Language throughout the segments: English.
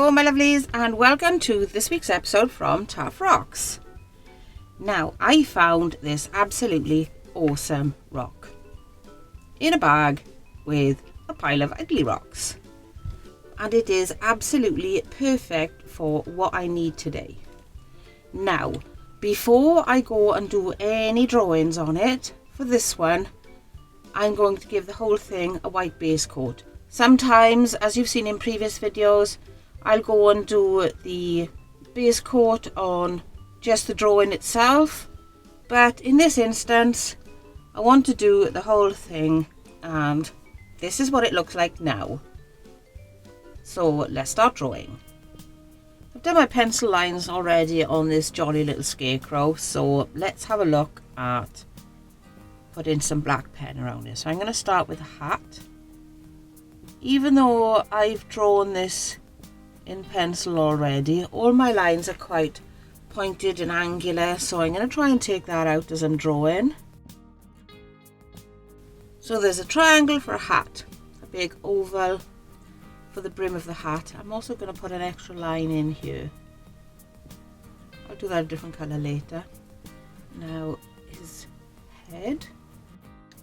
Hello my lovelies and welcome to this week's episode from Taff Rocks. Now I found this absolutely awesome rock in a bag with a pile of ugly rocks, and it is absolutely perfect for what I need today. Now before I go and do any drawings on it for this one, I'm going to give the whole thing a white base coat. Sometimes, as you've seen in previous videos, I'll go and do the base coat on just the drawing itself, but in this instance I want to do the whole thing, and this is what it looks like now. So let's start drawing. I've done my pencil lines already on this jolly little scarecrow, so let's have a look at putting some black pen around it. So I'm going to start with a hat. Even though I've drawn this in pencil already, all my lines are quite pointed and angular, so I'm going to try and take that out as I'm drawing. So there's a triangle for a hat, a big oval for the brim of the hat. I'm also going to put an extra line in here. I'll do that a different colour later. Now his head.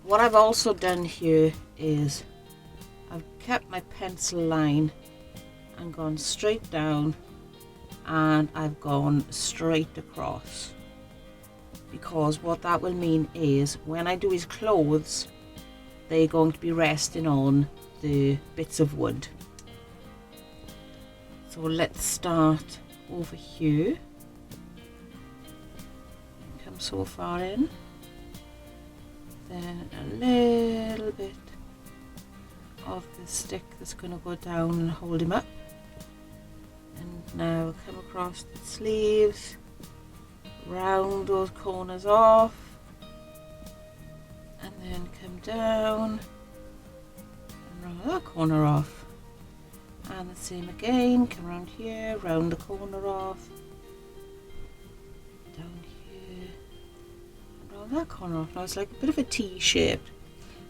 What I've also done here is I've kept my pencil line and gone straight down, and I've gone straight across, because what that will mean is when I do his clothes, they're going to be resting on the bits of wood. So let's start over here. Come so far in, then a little bit of the stick that's going to go down and hold him up, and now come across the sleeves, round those corners off, and then come down and round that corner off, and the same again, come around here, round the corner off, down here and round that corner off. Now it's like a bit of a T shaped.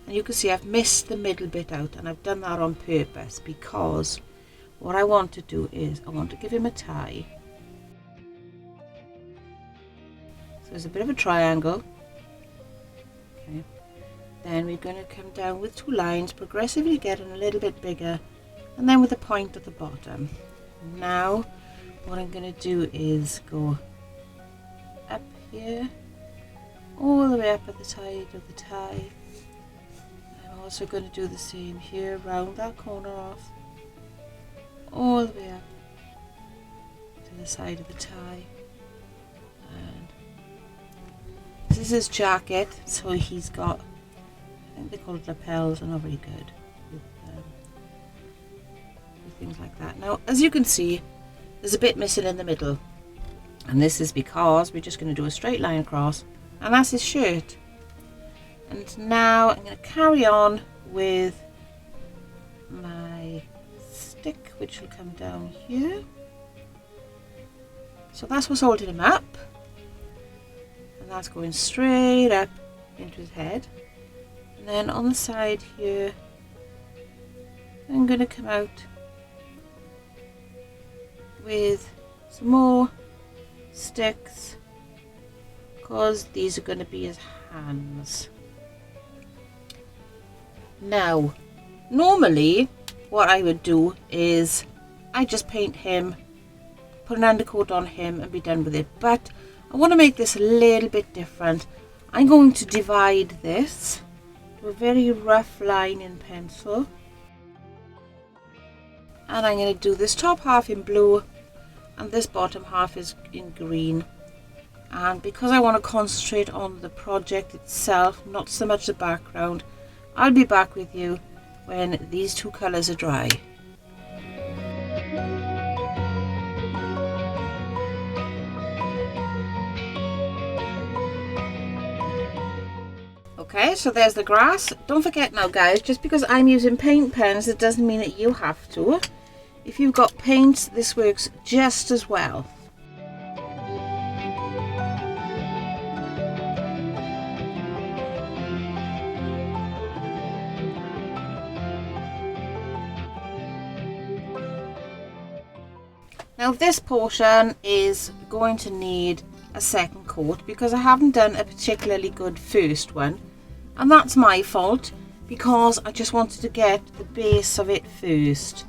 And you can see I've missed the middle bit out, and I've done that on purpose because what I want to do is I want to give him a tie. So there's a bit of a triangle. Okay. Then we're going to come down with two lines, progressively getting a little bit bigger, and then with a point at the bottom. Now what I'm going to do is go up here, all the way up at the side of the tie. Also going to do the same here, round that corner off, all the way up to the side of the tie. And this is his jacket, so he's got, I think they're called lapels, are not very good with things like that. Now as you can see, there's a bit missing in the middle, and this is because we're just going to do a straight line across, and that's his shirt. And now I'm going to carry on with my stick, which will come down here. So that's what's holding him up, and that's going straight up into his head. And then on the side here, I'm going to come out with some more sticks, because these are going to be his hands. Now, normally what I would do is I just paint him, put an undercoat on him and be done with it, but I want to make this a little bit different. I'm going to divide this to a very rough line in pencil, and I'm going to do this top half in blue and this bottom half is in green. And because I want to concentrate on the project itself, not so much the background, I'll be back with you when these two colours are dry. Okay, so there's the grass. Don't forget now guys, just because I'm using paint pens, it doesn't mean that you have to. If you've got paints, this works just as well. Now this portion is going to need a second coat because I haven't done a particularly good first one, and that's my fault because I just wanted to get the base of it first.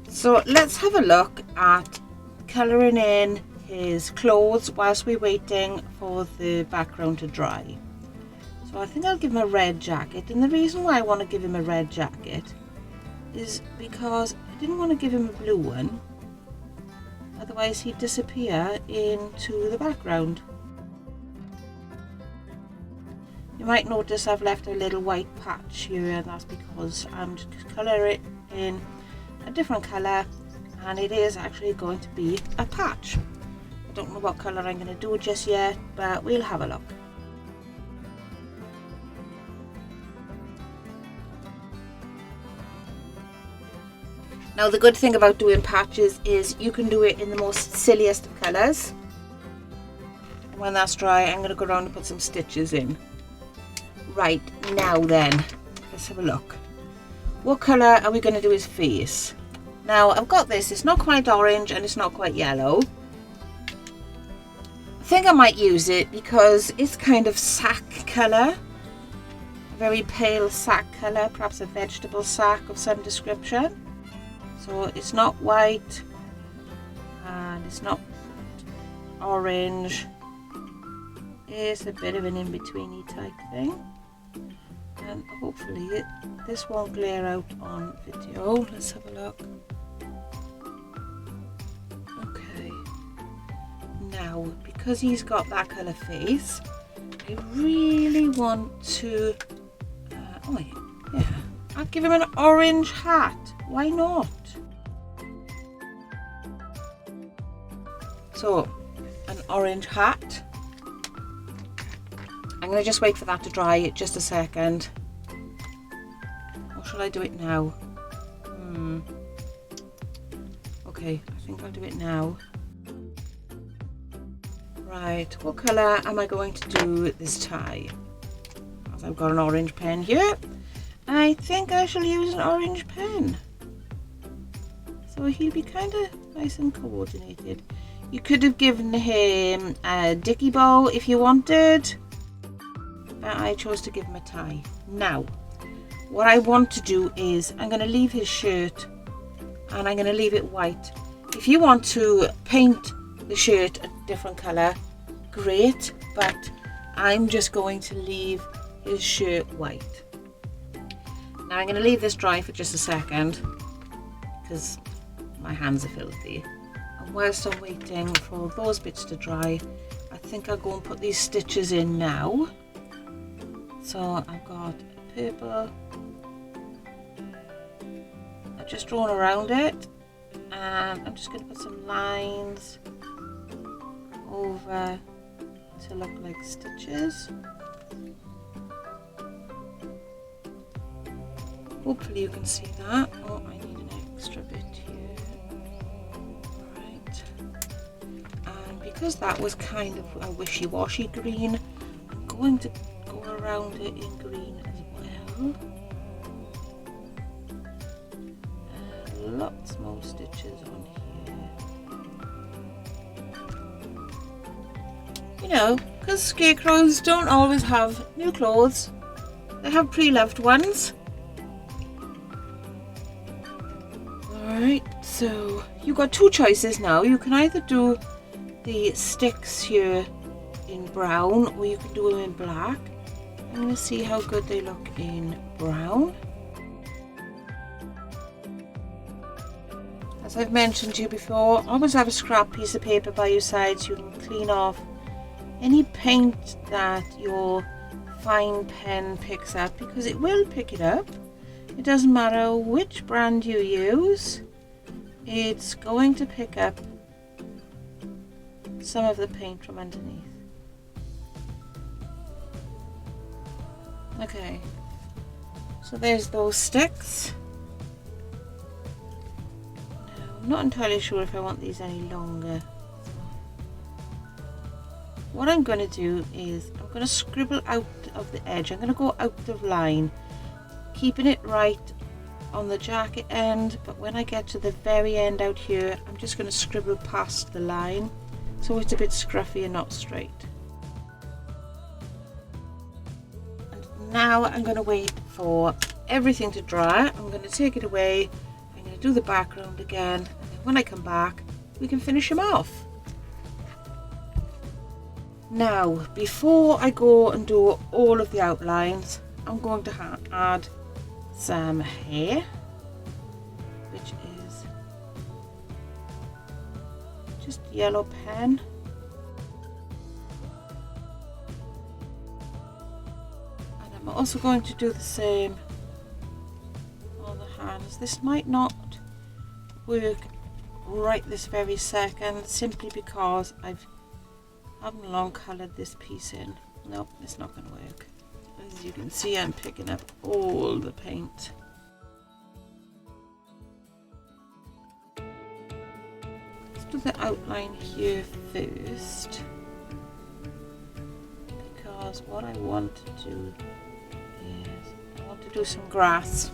So let's have a look at colouring in his clothes whilst we're waiting for the background to dry. So I think I'll give him a red jacket, and the reason why I want to give him a red jacket is because I didn't want to give him a blue one, otherwise he'd disappear into the background. You might notice I've left a little white patch here, and that's because I'm just colouring it in a different colour, and it is actually going to be a patch. I don't know what colour I'm going to do just yet, but we'll have a look. Now the good thing about doing patches is you can do it in the most silliest of colours. And when that's dry, I'm going to go around and put some stitches in. Right, now then, let's have a look. What colour are we going to do his face? Now I've got this, it's not quite orange and it's not quite yellow. I think I might use it because it's kind of sack colour. A very pale sack colour, perhaps a vegetable sack of some description. So it's not white and it's not orange. It's a bit of an in-betweeny type thing. And hopefully this won't glare out on video. Let's have a look. Okay. Now, because he's got that colour face, I really want to... oh yeah, I'll give him an orange hat. Why not? So, an orange hat. I'm going to just wait for that to dry just a second. Or shall I do it now? Okay, I think I'll do it now. Right, what colour am I going to do this tie? As I've got an orange pen here, I think I shall use an orange pen. So he'll be kind of nice and coordinated. You could have given him a dicky bow if you wanted, but I chose to give him a tie. Now, what I want to do is I'm going to leave his shirt and I'm going to leave it white. If you want to paint the shirt a different colour, great, but I'm just going to leave his shirt white. Now I'm going to leave this dry for just a second because my hands are filthy. And whilst I'm waiting for those bits to dry, I think I'll go and put these stitches in now. So I've got a purple. I've just drawn around it, and I'm just going to put some lines over to look like stitches. Hopefully you can see that. Oh, I need an extra bit here. Right. And because that was kind of a wishy-washy green, I'm going to go around it in green as well. And lots more stitches on here. You know, because scarecrows don't always have new clothes. They have pre-loved ones. Alright, so you've got two choices now. You can either do the sticks here in brown or you can do them in black. I'm going to see how good they look in brown. As I've mentioned to you before, always have a scrap piece of paper by your side so you can clean off any paint that your fine pen picks up, because it will pick it up. It doesn't matter which brand you use, it's going to pick up some of the paint from underneath. Okay, so there's those sticks. Now, I'm not entirely sure if I want these any longer. What I'm going to do is I'm going to scribble out of the edge. I'm going to go out of line, keeping it right on the jacket end, but when I get to the very end out here, I'm just going to scribble past the line so it's a bit scruffy and not straight. And now I'm going to wait for everything to dry. I'm going to take it away, I'm going to do the background again, and then when I come back we can finish him off. Now, before I go and do all of the outlines, I'm going to add some hair, which is just yellow pen. And I'm also going to do the same on the hands. This might not work right this very second, simply because I haven't long coloured this piece in. Nope, it's not going to work. As you can see, I'm picking up all the paint. Let's do the outline here first, because what I want to do is I want to do some grass.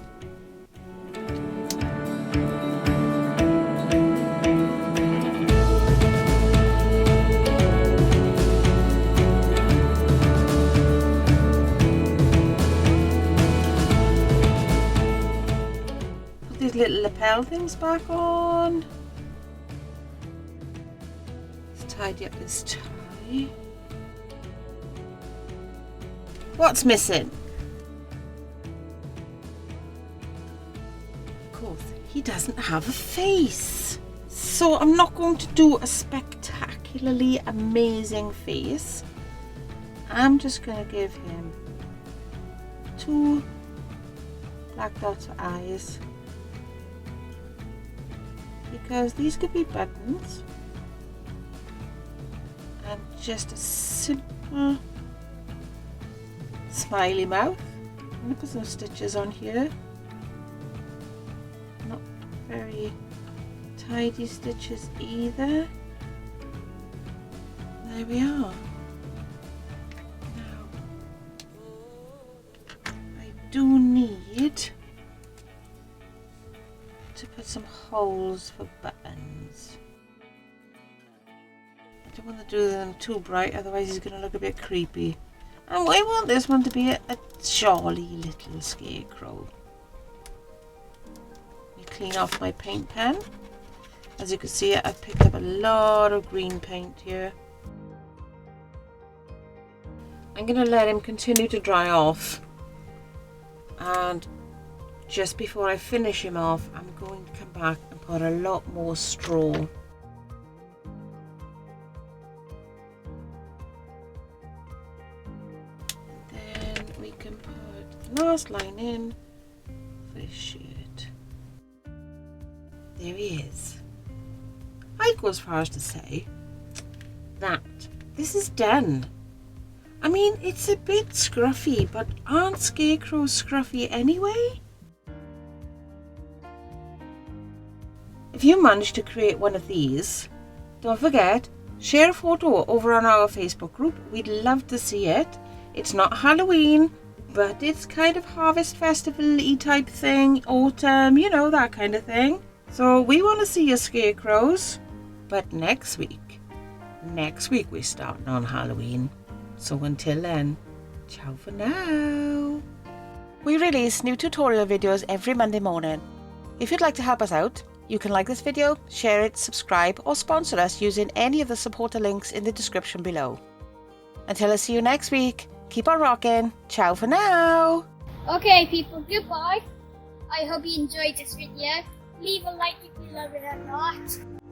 Little lapel things back on. Let's tidy up this tie. What's missing? Of course, he doesn't have a face. So I'm not going to do a spectacularly amazing face. I'm just going to give him 2 black dots for eyes, because these could be buttons, and just a simple smiley mouth. I'm going to put some stitches on here, not very tidy stitches either. There we are. Now I do need to put some holes for buttons. I don't want to do them too bright, otherwise he's going to look a bit creepy. And I want this one to be a jolly little scarecrow. Let me clean off my paint pen. As you can see, I've picked up a lot of green paint here. I'm going to let him continue to dry off, and just before I finish him off, I'm going to come back and put a lot more straw. Then we can put the last line in for his shirt. There he is. I'd go as far as to say that this is done. I mean, it's a bit scruffy, but aren't scarecrows scruffy anyway? If you manage to create one of these, don't forget, share a photo over on our Facebook group. We'd love to see it. It's not Halloween, but it's kind of harvest festival-y type thing, autumn, you know, that kind of thing. So we want to see your scarecrows. But next week we're starting on Halloween. So until then, ciao for now. We release new tutorial videos every Monday morning. If you'd like to help us out, you can like this video, share it, subscribe, or sponsor us using any of the supporter links in the description below. Until I see you next week, keep on rocking. Ciao for now. Okay people, goodbye. I hope you enjoyed this video. Leave a like if you love it or not.